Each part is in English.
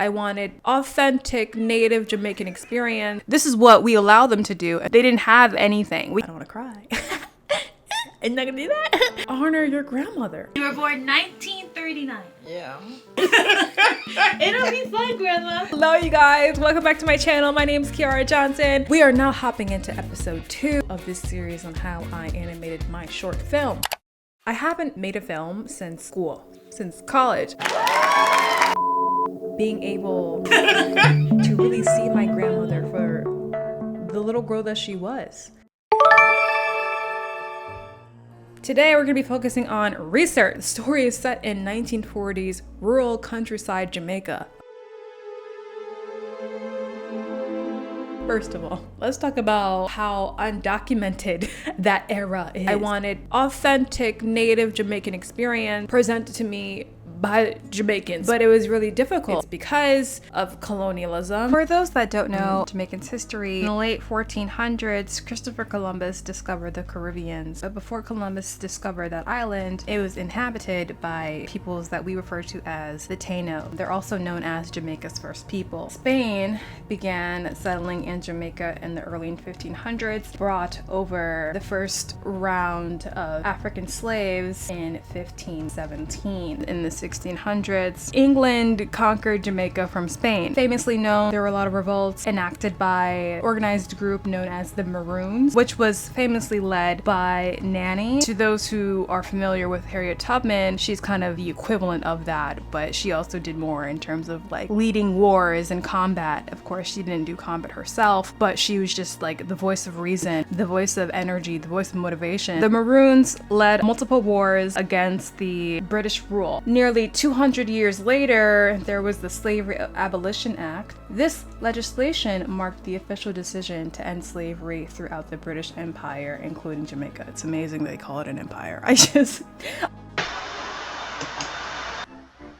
I wanted authentic native Jamaican experience. This is what we allow them to do. They didn't have anything. I don't want to cry. I'm not gonna do that. Honor your grandmother. You were born 1939. Yeah. It'll be fun, Grandma. Hello, you guys. Welcome back to my channel. My name is Kiara Johnson. We are now hopping into episode 2 of this series on how I animated my short film. I haven't made a film since school, since college. Being able to really see my grandmother for the little girl that she was. Today we're going to be focusing on research. The story is set in 1940s rural countryside Jamaica. First of all, let's talk about how undocumented that era is. I wanted authentic native Jamaican experience presented to me by Jamaicans, but it was really difficult. It's because of colonialism. For those that don't know Jamaican's history, in the late 1400s, Christopher Columbus discovered the Caribbeans. But before Columbus discovered that island, it was inhabited by peoples that we refer to as the Taino. They're also known as Jamaica's first people. Spain began settling in Jamaica in the early 1500s, brought over the first round of African slaves in 1517. In the 1600s, England conquered Jamaica from Spain. Famously known, there were a lot of revolts enacted by an organized group known as the Maroons, which was famously led by Nanny. To those who are familiar with Harriet Tubman, she's kind of the equivalent of that, but she also did more in terms of like leading wars and combat. Of course, she didn't do combat herself, but she was just like the voice of reason, the voice of energy, the voice of motivation. The Maroons led multiple wars against the British rule. Nearly 200 years later, there was the Slavery Abolition Act. This legislation marked the official decision to end slavery throughout the British Empire, including Jamaica. It's amazing they call it an empire.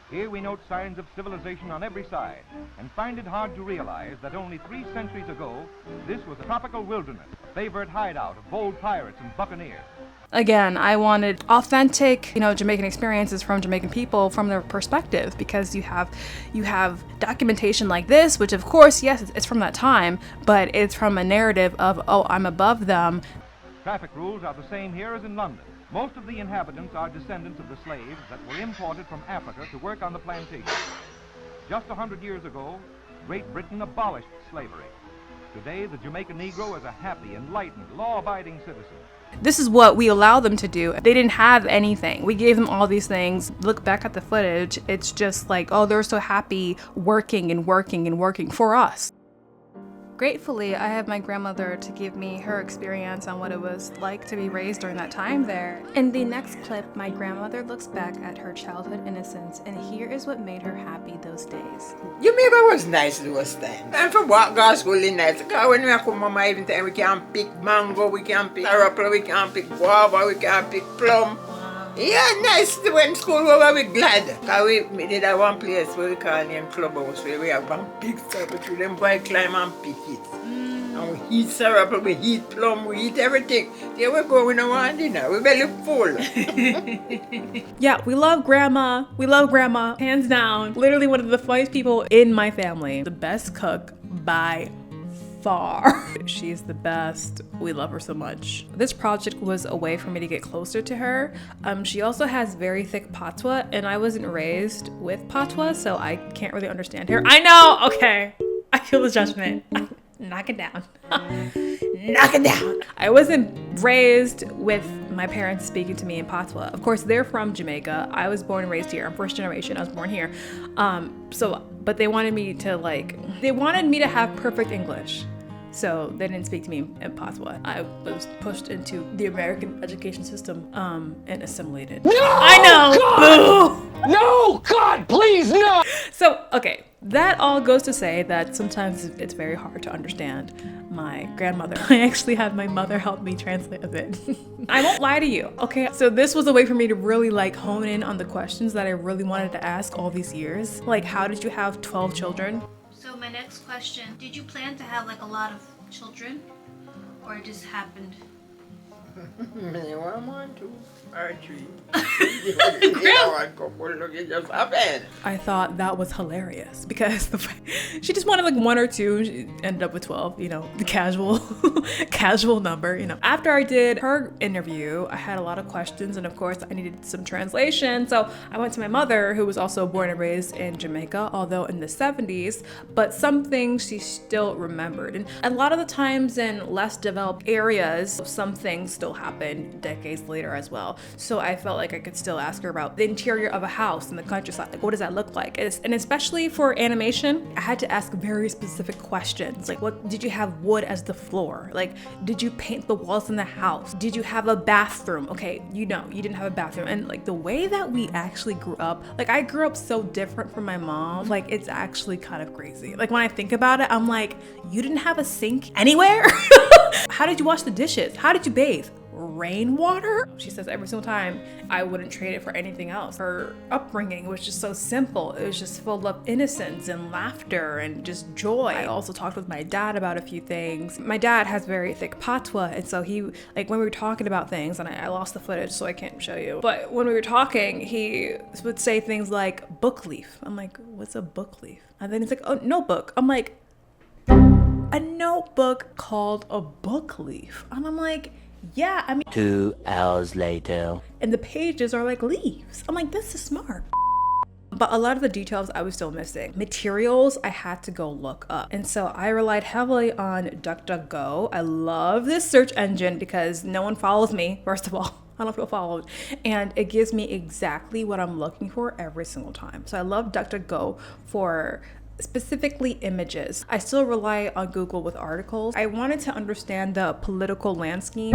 Here we note signs of civilization on every side and find it hard to realize that only 3 centuries ago, this was a tropical wilderness, a favored hideout of bold pirates and buccaneers. Again, I wanted authentic, Jamaican experiences from Jamaican people from their perspective, because you have documentation like this, which of course, yes, it's from that time, but it's from a narrative of, oh, I'm above them. Traffic rules are the same here as in London. Most of the inhabitants are descendants of the slaves that were imported from Africa to work on the plantations. Just 100 years ago, Great Britain abolished slavery. Today, the Jamaican Negro is a happy, enlightened, law-abiding citizen. This is what we allow them to do. They didn't have anything. We gave them all these things. Look back at the footage. It's just like, oh, they're so happy working and working and working for us. Gratefully, I have my grandmother to give me her experience on what it was like to be raised during that time there. In the next clip, my grandmother looks back at her childhood innocence, and here is what made her happy those days. Jamaica was nice those times. And for what girls really nice. Because when we come home, even time we can pick mango, we can pick apple, we can pick guava, we can pick plum. Yeah, nice. When school over, we glad. Because we did have one place where we call named Clubhouse, where we have one big circle tree. Them boy climb and pick it. And we eat syrup, we eat plum, we eat everything. There we go, we don't want dinner. We belly full. Yeah, we love grandma. We love grandma. Hands down. Literally one of the funniest people in my family. The best cook by far. She's the best. We love her so much. This project was a way for me to get closer to her. She also has very thick patois, and I wasn't raised with patois, so I can't really understand her. I know! Okay. I feel the judgment. Knock it down. Knock it down. I wasn't raised with my parents speaking to me in patois. Of course, they're from Jamaica. I was born and raised here. I'm first generation. I was born here. But they wanted me to have perfect English. So they didn't speak to me in patois. I was pushed into the American education system and assimilated. No! I know! God! Boo! No! God, please, no! So, okay. That all goes to say that sometimes it's very hard to understand my grandmother. I actually had my mother help me translate a bit. I won't lie to you, okay? So this was a way for me to really hone in on the questions that I really wanted to ask all these years. Like, how did you have 12 children? So my next question, did you plan to have a lot of children? Or it just happened? Me want to. Archery. One couple look, it just happened. I thought that was hilarious because she just wanted like 1 or 2. She ended up with 12, you know, the casual number, you know. After I did her interview, I had a lot of questions, and of course I needed some translation. So I went to my mother, who was also born and raised in Jamaica, although in the 70s, but some things she still remembered. And a lot of the times in less developed areas, some things still happen decades later as well. So I felt like I could still ask her about the interior of a house in the countryside. Like, what does that look like? And especially for animation, I had to ask very specific questions. Like, what did you have wood as the floor? Like, did you paint the walls in the house? Did you have a bathroom? Okay, you know, you didn't have a bathroom. And like the way that we actually grew up, like I grew up so different from my mom. Like it's actually kind of crazy. Like when I think about it, I'm like, you didn't have a sink anywhere? How did you wash the dishes? How did you bathe? Rainwater? She says every single time I wouldn't trade it for anything else. Her upbringing was just so simple. It was just full of innocence and laughter and just joy. I also talked with my dad about a few things. My dad has very thick patois, and so he, like when we were talking about things, and I lost the footage so I can't show you, but when we were talking, he would say things like book leaf. I'm like, what's a book leaf? And then he's like, oh, notebook. I'm like, a notebook called a book leaf. And I'm like, yeah, I mean, 2 hours later. and the pages are like leaves. I'm like, this is smart. But a lot of the details I was still missing. Materials I had to go look up. And so I relied heavily on DuckDuckGo. I love this search engine because no one follows me, first of all. I don't feel followed. And it gives me exactly what I'm looking for every single time. So I love DuckDuckGo for specifically images. I still rely on Google with articles. I wanted to understand the political landscape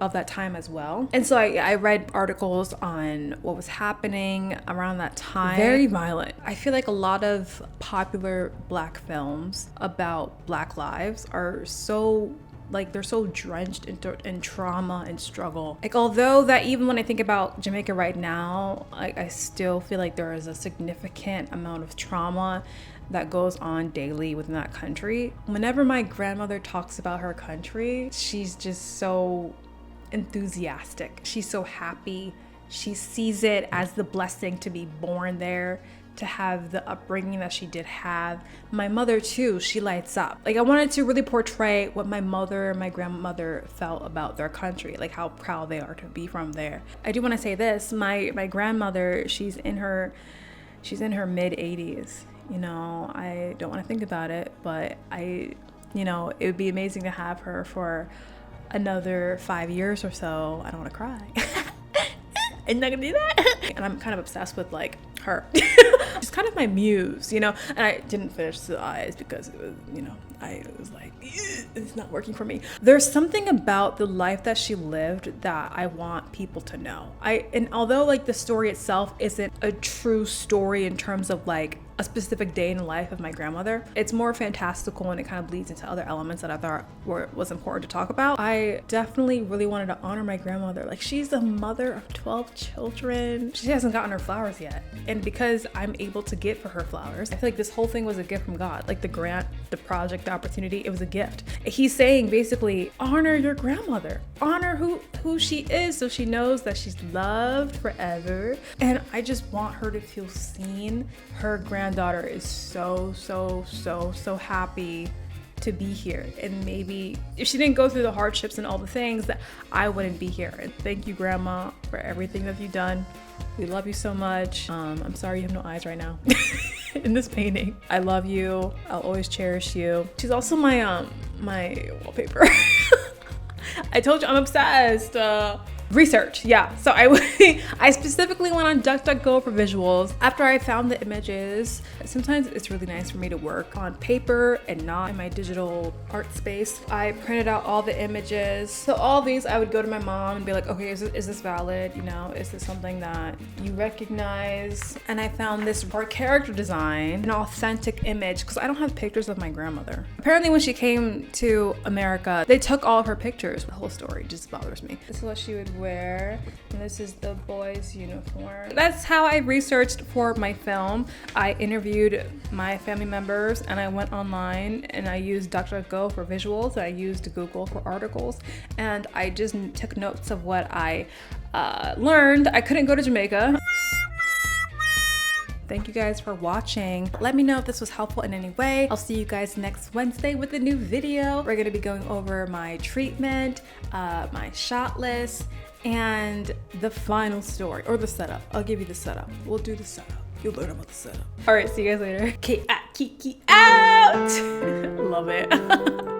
of that time as well. And so I read articles on what was happening around that time. Very violent. I feel like a lot of popular Black films about Black lives are so they're so drenched in trauma and struggle. Like, although that even when I think about Jamaica right now, I still feel like there is a significant amount of trauma that goes on daily within that country. Whenever my grandmother talks about her country, she's just so enthusiastic. She's so happy. She sees it as the blessing to be born there, to have the upbringing that she did have. My mother too, she lights up. Like I wanted to really portray what my mother and my grandmother felt about their country, like how proud they are to be from there. I do want to say this, my grandmother, she's in her mid 80s. You know, I don't want to think about it, but it would be amazing to have her for another 5 years or so. I don't want to cry. I'm not gonna do that. And I'm kind of obsessed with like her. She's kind of my muse, you know. And I didn't finish the eyes because it was, I was like, it's not working for me. There's something about the life that she lived that I want people to know. And although like the story itself isn't a true story in terms of like a specific day in the life of my grandmother, it's more fantastical and it kind of bleeds into other elements that I thought was important to talk about. I definitely really wanted to honor my grandmother. Like she's the mother of 12 children. She hasn't gotten her flowers yet. And because I'm able to get for her flowers, I feel like this whole thing was a gift from God. Like the grant, the project, the opportunity, it was a gift. He's saying basically, honor your grandmother. Honor who she is so she knows that she's loved forever. And I just want her to feel seen. Her granddaughter is so happy to be here, and maybe if she didn't go through the hardships and all the things, that I wouldn't be here. And thank you, Grandma, for everything that you've done. We love you so much. I'm sorry you have no eyes right now in this painting. I love you. I'll always cherish you. She's also my wallpaper. I told you I'm obsessed. Research, yeah. So I specifically went on DuckDuckGo for visuals. After I found the images, sometimes it's really nice for me to work on paper and not in my digital art space. I printed out all the images. So all these, I would go to my mom and be like, okay, is this valid? Is this something that you recognize? And I found this for character design, an authentic image, because I don't have pictures of my grandmother. Apparently when she came to America, they took all of her pictures. The whole story just bothers me. This is what she would wear. And this is the boys' uniform. That's how I researched for my film. I interviewed my family members and I went online and I used DuckDuckGo for visuals. I used Google for articles, and I just took notes of what I learned. I couldn't go to Jamaica. Thank you guys for watching. Let me know if this was helpful in any way. I'll see you guys next Wednesday with a new video. We're gonna be going over my treatment, my shot list, and the final story, or the setup. I'll give you the setup. We'll do the setup. You'll learn about the setup. All right, see you guys later. Kiki out! Love it.